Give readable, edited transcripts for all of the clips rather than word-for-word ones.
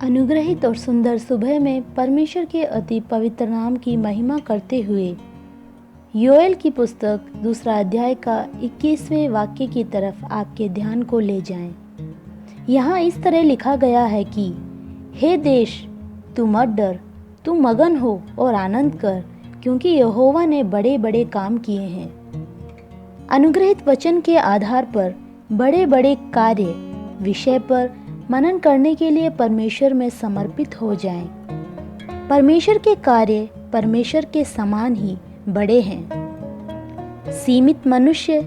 अनुग्रहित और सुंदर सुबह में परमेश्वर के अति पवित्र नाम की महिमा करते हुए योएल की पुस्तक 2 अध्याय का 21वें वाक्य की तरफ आपके ध्यान को ले जाएं। यहाँ इस तरह लिखा गया है कि हे देश, तू मत डर, तू मगन हो और आनंद कर, क्योंकि यहोवा ने बड़े बड़े काम किए हैं। अनुग्रहित वचन के आधार पर बड़े बड़े कार्य विषय पर मनन करने के लिए परमेश्वर में समर्पित हो जाएं। परमेश्वर के कार्य परमेश्वर के समान ही बड़े हैं। सीमित मनुष्य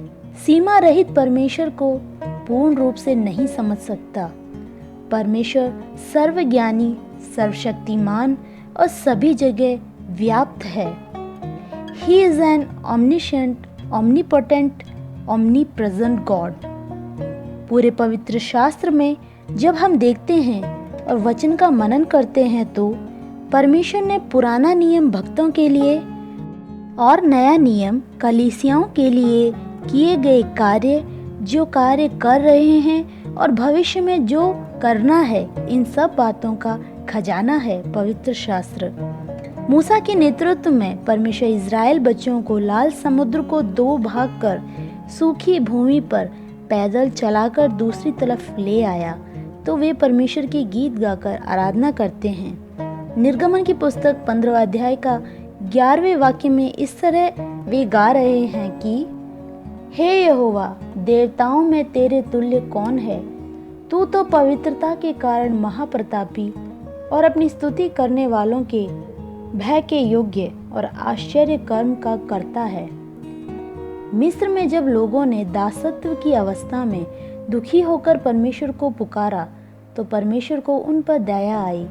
सीमा रहित परमेश्वर को पूर्ण रूप से नहीं समझ सकता। परमेश्वर सर्वज्ञानी, सर्वशक्तिमान और सभी जगह व्याप्त है। He is an omniscient, omnipotent, omnipresent God। पूरे पवित्र शास्त्र में जब हम देखते हैं और वचन का मनन करते हैं तो परमेश्वर ने पुराना नियम भक्तों के लिए और नया नियम कलीसियाओं के लिए किए गए कार्य, जो कार्य कर रहे हैं और भविष्य में जो करना है, इन सब बातों का खजाना है पवित्र शास्त्र। मूसा के नेतृत्व में परमेश्वर इज़राइल बच्चों को लाल समुद्र को 2 भाग कर सूखी भूमि पर पैदल चलाकर दूसरी तरफ ले आया तो वे परमेश्वर के गीत गाकर आराधना करते हैं। निर्गमन की पुस्तक 15 अध्याय का 11वें वाक्य में इस तरह वे गा रहे हैं कि हे यहोवा, देवताओं में तेरे तुल्य कौन है? तू तो पवित्रता के कारण महाप्रतापी और अपनी स्तुति करने वालों के भय के योग्य और आश्चर्य कर्म का करता है। मिस्र में जब लोगों ने दासत्व की अवस्था में दुखी होकर परमेश्वर को पुकारा तो परमेश्वर को उन पर दया आई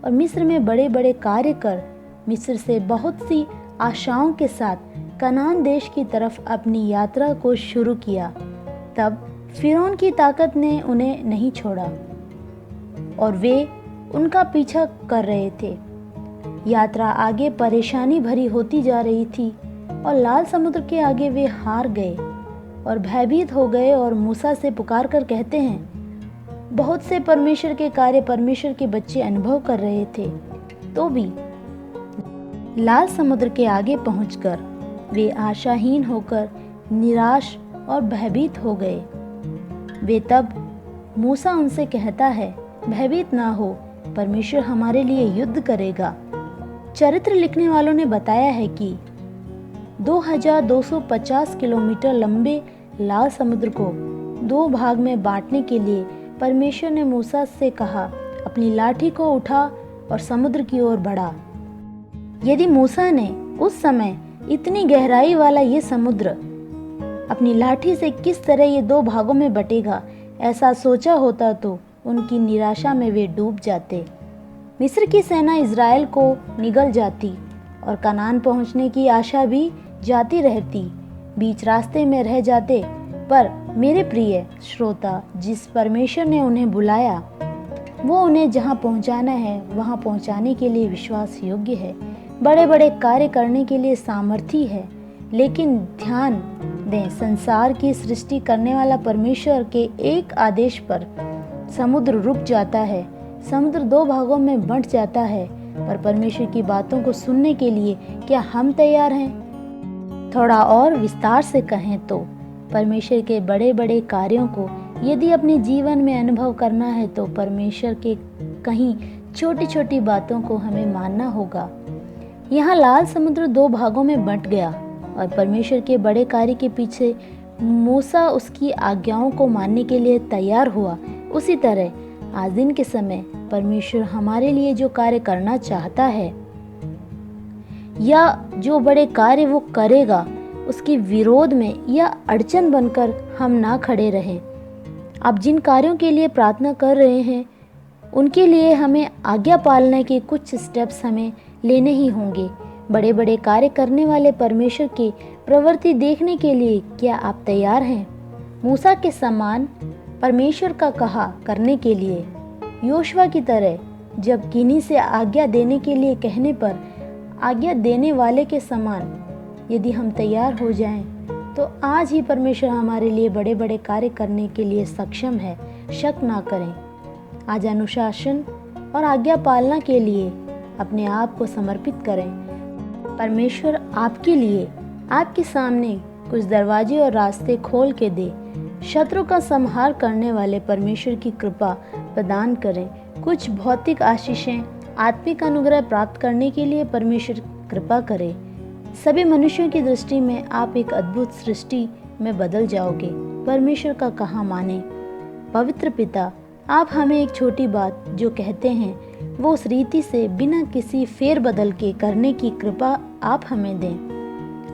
और मिस्र में बड़े बड़े कार्य कर मिस्र से बहुत सी आशाओं के साथ कनान देश की तरफ अपनी यात्रा को शुरू किया। तब फिरौन की ताकत ने उन्हें नहीं छोड़ा और वे उनका पीछा कर रहे थे। यात्रा आगे परेशानी भरी होती जा रही थी और लाल समुद्र के आगे वे हार गए और भयभीत हो गए और मूसा से पुकार कर कहते हैं, बहुत से परमेश्वर के कार्य परमेश्वर के बच्चे अनुभव कर रहे थे तो भी लाल समुद्र के आगे पहुंचकर वे आशाहीन होकर निराश और भयभीत हो गए। वे तब मूसा उनसे कहता है, भयभीत ना हो, परमेश्वर हमारे लिए युद्ध करेगा। चरित्र लिखने वालों ने बताया है कि 2250 किलोमीटर लंबे लाल समुद्र को 2 भाग में बांटने के लिए परमेश्वर ने मूसा से कहा, अपनी लाठी को उठा और समुद्र की ओर बढ़ा। यदि मूसा ने उस समय इतनी गहराई वाला ये समुद्र अपनी लाठी से किस तरह ये 2 भागों में बटेगा ऐसा सोचा होता तो उनकी निराशा में वे डूब जाते। मिस्र की सेना इज़राइल को निगल जाती और कनान पहुंचने की आशा भी जाती रहती, बीच रास्ते में रह जाते। पर मेरे प्रिय श्रोता, जिस परमेश्वर ने उन्हें बुलाया वो उन्हें जहां पहुंचाना है वहां पहुंचाने के लिए विश्वास योग्य है, बड़े बड़े कार्य करने के लिए सामर्थी है। लेकिन ध्यान दें, संसार की सृष्टि करने वाला परमेश्वर के एक आदेश पर समुद्र रुक जाता है, समुद्र 2 भागों में बंट जाता है। पर परमेश्वर की बातों को सुनने के लिए क्या हम तैयार हैं? थोड़ा और विस्तार से कहें तो परमेश्वर के बड़े बड़े कार्यों को यदि अपने जीवन में अनुभव करना है तो परमेश्वर के कहीं छोटी छोटी बातों को हमें मानना होगा। यहाँ लाल समुद्र 2 भागों में बंट गया और परमेश्वर के बड़े कार्य के पीछे मूसा उसकी आज्ञाओं को मानने के लिए तैयार हुआ। उसी तरह आज दिन के समय परमेश्वर हमारे लिए जो कार्य करना चाहता है या जो बड़े कार्य वो करेगा, उसके विरोध में या अड़चन बनकर हम ना खड़े रहें। आप जिन कार्यों के लिए प्रार्थना कर रहे हैं उनके लिए हमें आज्ञा पालने के कुछ स्टेप्स हमें लेने ही होंगे। बड़े बड़े कार्य करने वाले परमेश्वर की प्रवृत्ति देखने के लिए क्या आप तैयार हैं? मूसा के समान परमेश्वर का कहा करने के लिए, योशुआ की तरह जब किन्हीं से आज्ञा देने के लिए कहने पर आज्ञा देने वाले के समान यदि हम तैयार हो जाएं तो आज ही परमेश्वर हमारे लिए बड़े बड़े कार्य करने के लिए सक्षम है। शक ना करें। आज अनुशासन और आज्ञा पालना के लिए अपने आप को समर्पित करें। परमेश्वर आपके लिए, आपके सामने कुछ दरवाजे और रास्ते खोल के दे। शत्रु का संहार करने वाले परमेश्वर की कृपा प्रदान करें। कुछ भौतिक आशीषें, आत्मिक अनुग्रह प्राप्त करने के लिए परमेश्वर कृपा करे। सभी मनुष्यों की दृष्टि में आप एक अद्भुत सृष्टि में बदल जाओगे। परमेश्वर का कहा माने। पवित्र पिता, आप हमें एक छोटी बात जो कहते हैं वो उस रीति से बिना किसी फेर बदल के करने की कृपा आप हमें दें।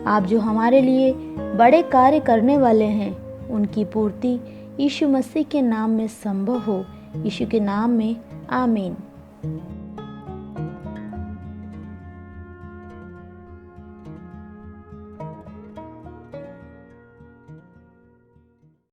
आप जो हमारे लिए बड़े कार्य करने वाले हैं उनकी पूर्ति यीशु मसीह के नाम में संभव हो। यीशु के नाम में आमीन।